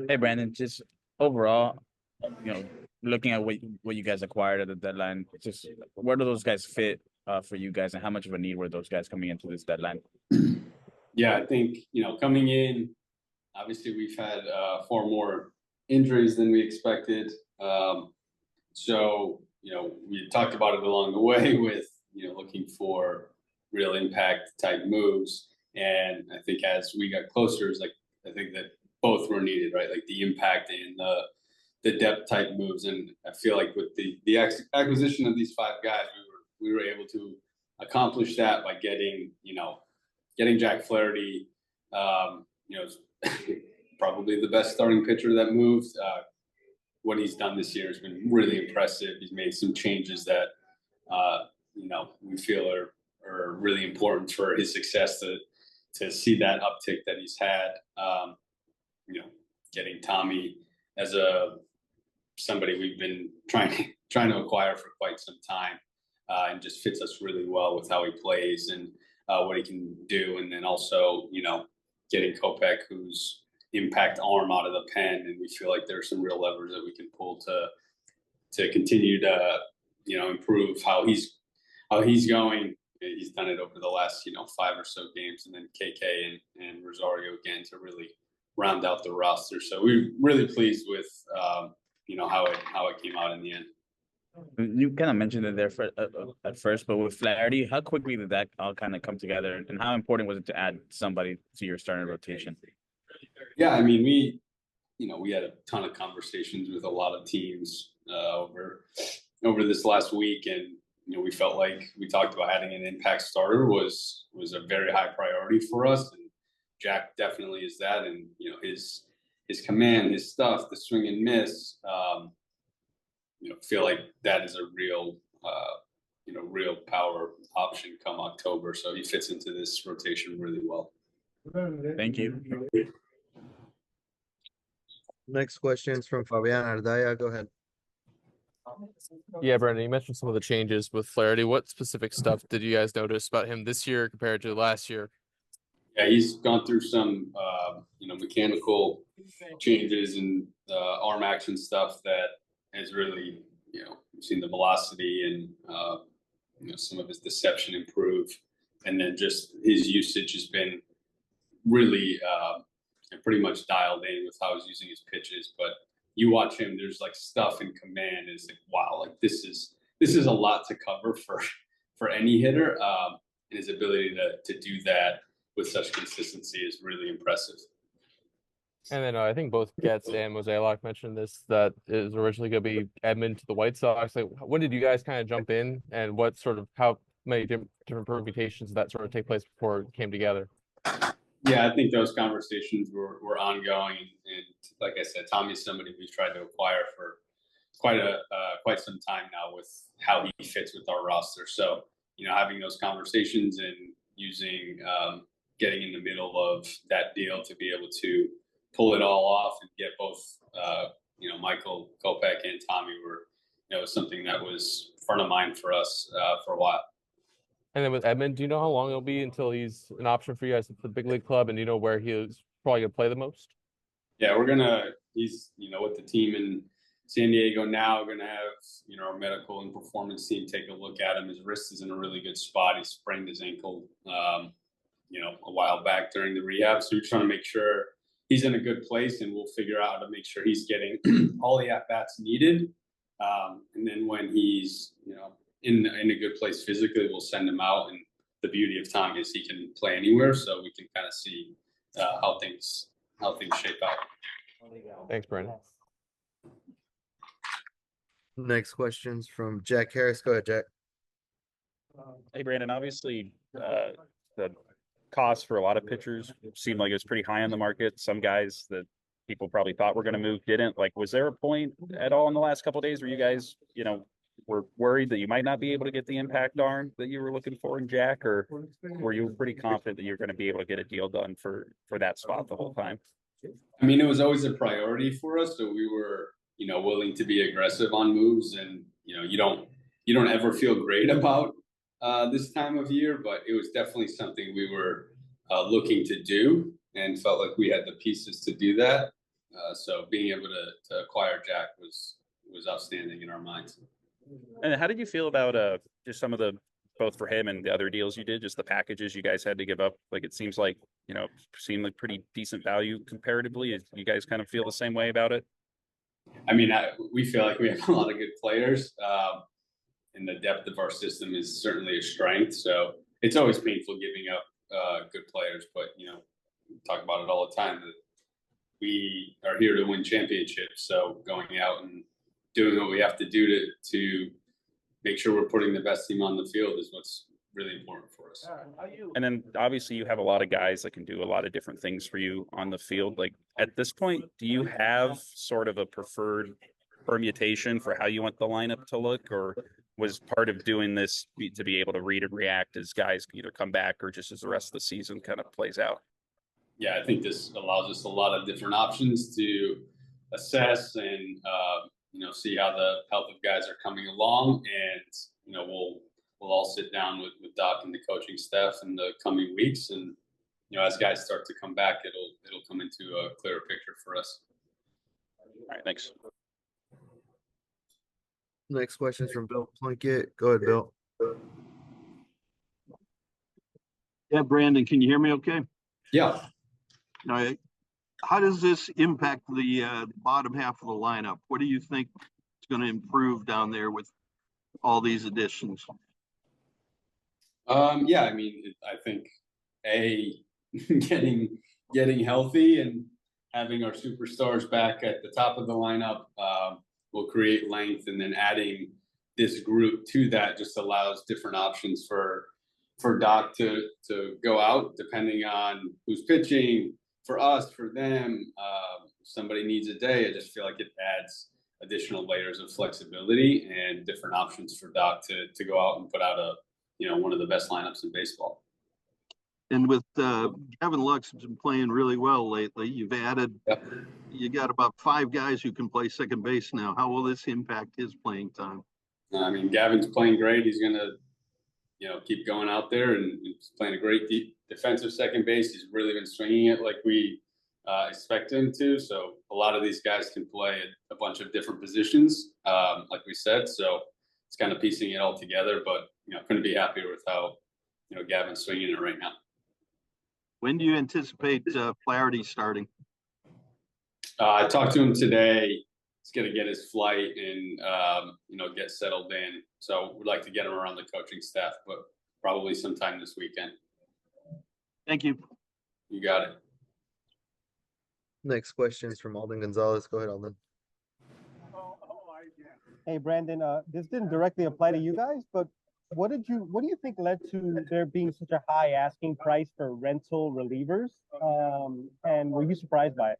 Hey Brandon, just overall, you know, looking at what you guys acquired at the deadline, just where do those guys fit for you guys, and how much of a need were those guys coming into this deadline? Yeah, I think, coming in, obviously we've had far more injuries than we expected. We talked about it along the way with, looking for real impact type moves. And I think as we got closer, it's like, I think that both were needed, right? Like the impact and the depth type moves. And I feel like with the acquisition of these five guys, we were able to accomplish that by getting Jack Flaherty, probably the best starting pitcher that moved. What he's done this year has been really impressive. He's made some changes that, we feel are really important for his success to see that uptick that he's had. Getting Tommy as somebody we've been trying to acquire for quite some time, and just fits us really well with how he plays and what he can do. And then also, getting Kopech, who's impact arm out of the pen, and we feel like there's some real levers that we can pull to continue to improve how he's going. He's done it over the last five or so games, and then KK and Rosario again to really round out the roster. So we're really pleased with how it came out in the end. You kind of mentioned it there at first, but with Flaherty, how quickly did that all kind of come together, and how important was it to add somebody to your starting rotation? Yeah, I mean, we had a ton of conversations with a lot of teams over this last week, and we felt like we talked about adding an impact starter was a very high priority for us, and Jack definitely is that. And his command, his stuff, the swing and miss, feel like that is a real power option come October. So he fits into this rotation really well. Thank you. Next question is from Fabian Ardaya. Go ahead. Yeah, Brandon, you mentioned some of the changes with Flaherty. What specific stuff did you guys notice about him this year compared to last year? Yeah, he's gone through some, mechanical changes and arm action stuff that has really, we've seen the velocity and, some of his deception improve. And then just his usage has been really pretty much dialed in with how he's using his pitches. But you watch him, there's like stuff in command. It's like, wow, like this is a lot to cover for any hitter. And his ability to do that with such consistency is really impressive. And then I think both Getz and Mozeliak mentioned this, that it was originally going to be Edman to the White Sox. Like, when did you guys kind of jump in, and how many different permutations did that sort of take place before it came together? Yeah, I think those conversations were ongoing, and like I said, Tommy's somebody we've tried to acquire for quite some time now with how he fits with our roster. So having those conversations and using getting in the middle of that deal to be able to pull it all off and get both Michael, Kopech, and Tommy were something that was front of mind for us for a while. And then with Edman, do you know how long it'll be until he's an option for you guys at the big league club, and do you know where he's probably gonna play the most? Yeah, he's with the team in San Diego now. We're gonna have our medical and performance team take a look at him. His wrist is in a really good spot. He sprained his ankle a while back during the rehab, so we're trying to make sure he's in a good place, and we'll figure out how to make sure he's getting all the at bats needed. And then when he's in a good place physically, we'll send him out. And the beauty of Tommy is he can play anywhere, so we can kind of see how things shape out. Thanks, Brandon. Next question's from Jack Harris. Go ahead, Jack. Hey, Brandon. Obviously, the cost for a lot of pitchers seemed like it was pretty high on the market. Some guys that people probably thought were going to move didn't. Like, was there a point at all in the last couple of days where you guys, were worried that you might not be able to get the impact arm that you were looking for in Jack, or were you pretty confident that you're going to be able to get a deal done for that spot the whole time? I mean, it was always a priority for us, so we were, willing to be aggressive on moves. And you don't ever feel great about this time of year, but it was definitely something we were looking to do and felt like we had the pieces to do that. So being able to acquire Jack was outstanding in our minds. And how did you feel about just some of the both for him and the other deals you did, just the packages you guys had to give up? Like it seems like, seemed like pretty decent value comparatively. You guys kind of feel the same way about it? I mean, we feel like we have a lot of good players, and the depth of our system is certainly a strength. So it's always painful giving up good players, but we talk about it all the time that we are here to win championships. So going out and doing what we have to do to make sure we're putting the best team on the field is what's really important for us. And then obviously you have a lot of guys that can do a lot of different things for you on the field. Like at this point, do you have sort of a preferred permutation for how you want the lineup to look, or was part of doing this to be able to read and react as guys either come back or just as the rest of the season kind of plays out? Yeah, I think this allows us a lot of different options to assess and see how the health of guys are coming along, and we'll all sit down with Doc and the coaching staff in the coming weeks, and as guys start to come back, it'll come into a clearer picture for us. All right, thanks. Next question is from Bill Plunkett. Go ahead, Bill. Yeah, Brandon, can you hear me okay? Yeah. All right. How does this impact the bottom half of the lineup? What do you think is going to improve down there with all these additions? Yeah, I mean, I think getting healthy and having our superstars back at the top of the lineup will create length, and then adding this group to that just allows different options for Doc to go out depending on who's pitching. For us, for them, if somebody needs a day, I just feel like it adds additional layers of flexibility and different options for Doc to go out and put out one of the best lineups in baseball. And with Gavin Lux has been playing really well lately. You've added, you got about 5 guys who can play second base now. How will this impact his playing time? I mean, Gavin's playing great. He's going to, keep going out there, and he's playing a great defensive second base. He's really been swinging it like we expect him to. So a lot of these guys can play a bunch of different positions, like we said. So it's kind of piecing it all together, but couldn't be happier with how Gavin's swinging it right now. When do you anticipate Flaherty starting? I talked to him today. He's going to get his flight and get settled in. So we'd like to get him around the coaching staff, but probably sometime this weekend. Thank you. You got it. Next question is from Alden Gonzalez. Go ahead, Alden. Hey, Brandon, this didn't directly apply to you guys, but what do you think led to there being such a high asking price for rental relievers? And were you surprised by it?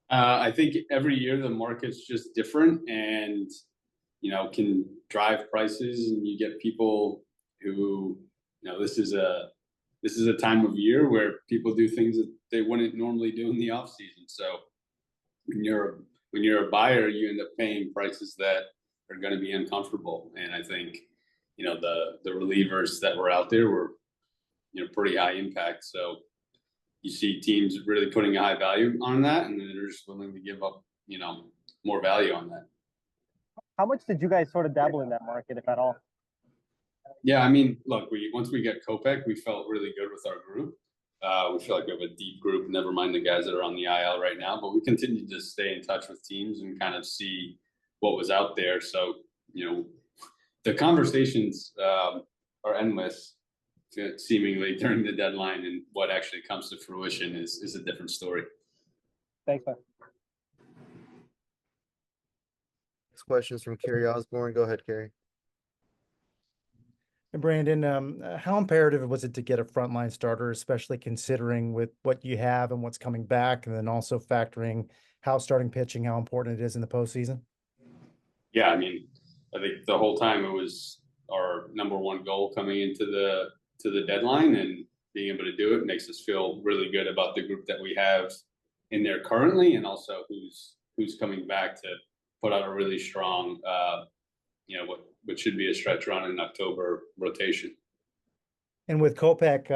I think every year the market's just different, and can drive prices, and you get people who this is a time of year where people do things that they wouldn't normally do in the off season. So when you're a buyer, you end up paying prices that are going to be uncomfortable. And I think the relievers that were out there were pretty high impact. So you see teams really putting a high value on that, and then they're just willing to give up more value on that. How much did you guys sort of dabble in that market, if at all? Yeah, I mean, look, once we get Kopech, we felt really good with our group. We feel like we have a deep group, never mind the guys that are on the IL right now, but we continue to stay in touch with teams and kind of see what was out there. So, the conversations are endless, seemingly, during the deadline, and what actually comes to fruition is a different story. Thanks, man. Next question is from Kerry Osborne. Go ahead, Kerry. Brandon, how imperative was it to get a frontline starter, especially considering with what you have and what's coming back, and then also factoring how starting pitching, how important it is in the postseason? Yeah, I mean, I think the whole time it was our number one goal coming into the deadline, and being able to do it makes us feel really good about the group that we have in there currently, and also who's coming back to put out a really strong, what should be a stretch run in October rotation. And with Kopech,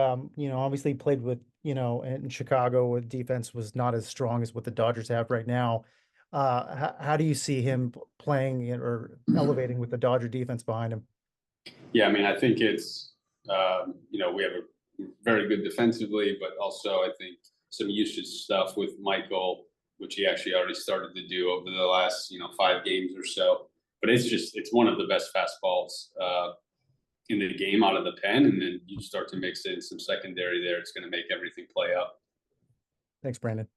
obviously played with you know, in Chicago, with defense was not as strong as what the Dodgers have right now. How do you see him playing or elevating with the Dodger defense behind him? Yeah, I mean, I think it's, we have a very good defensively, but also I think some usage stuff with Michael, which he actually already started to do over the last, 5 games or so. But it's one of the best fastballs in the game out of the pen. And then you start to mix in some secondary there. It's going to make everything play out. Thanks, Brandon.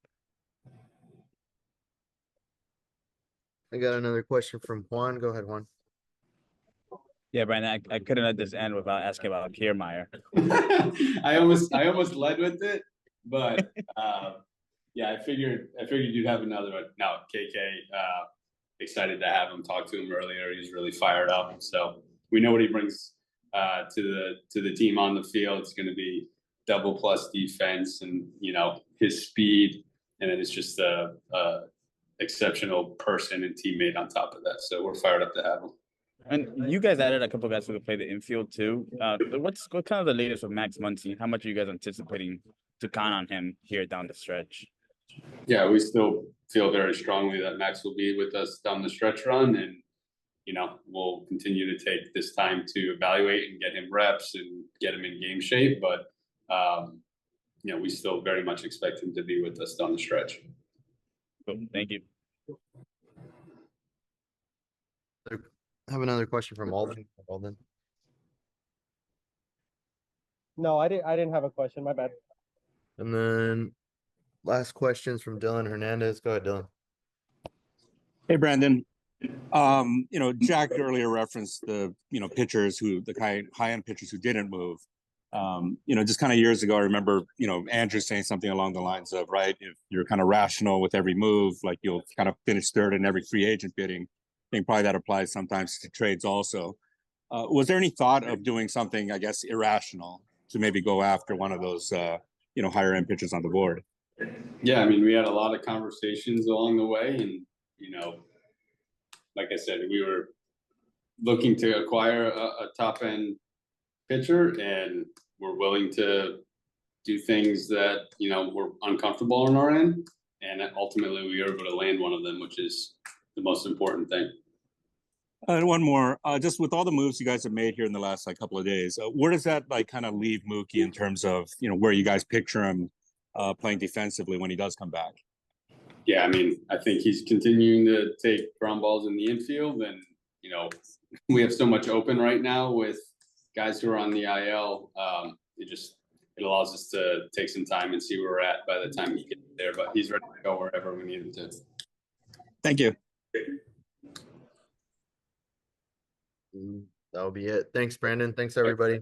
I got another question from Juan. Go ahead, Juan. Yeah, Brandon, I couldn't let this end without asking about Kiermaier. I almost led with it, but yeah, I figured you'd have another one. No, KK, excited to have him, talk to him earlier. He's really fired up. So we know what he brings to the team on the field. It's going to be double plus defense, and his speed, and then it's just a exceptional person and teammate on top of that. So we're fired up to have him. And you guys added a couple of guys who could play the infield too. What kind of the latest with Max Muncy? How much are you guys anticipating to count on him here down the stretch? Yeah, we still feel very strongly that Max will be with us down the stretch run, and we'll continue to take this time to evaluate and get him reps and get him in game shape. But we still very much expect him to be with us down the stretch. Cool. Thank you. I have another question from Alden. Alden. No, I didn't have a question. My bad. And then last questions from Dylan Hernandez. Go ahead, Dylan. Hey, Brandon. Jack earlier referenced the, pitchers the high-end pitchers who didn't move. Just kind of years ago, I remember, Andrew saying something along the lines of, right, if you're kind of rational with every move, like you'll kind of finish third in every free agent bidding. I think probably that applies sometimes to trades also. Was there any thought of doing something, I guess, irrational to maybe go after one of those, higher end pitchers on the board? Yeah, I mean, we had a lot of conversations along the way, and like I said, we were looking to acquire a top end pitcher, and we're willing to do things that we're uncomfortable on our end, and ultimately we were able to land one of them, which is the most important thing. And one more, just with all the moves you guys have made here in the last couple of days, where does that kind of leave Mookie in terms of where you guys picture him playing defensively when he does come back? Yeah, I mean, I think he's continuing to take ground balls in the infield, and we have so much open right now with guys who are on the IL. It allows us to take some time and see where we're at by the time he gets there. But he's ready to go wherever we need him to. Thank you. That'll be it. Thanks, Brandon. Thanks, everybody.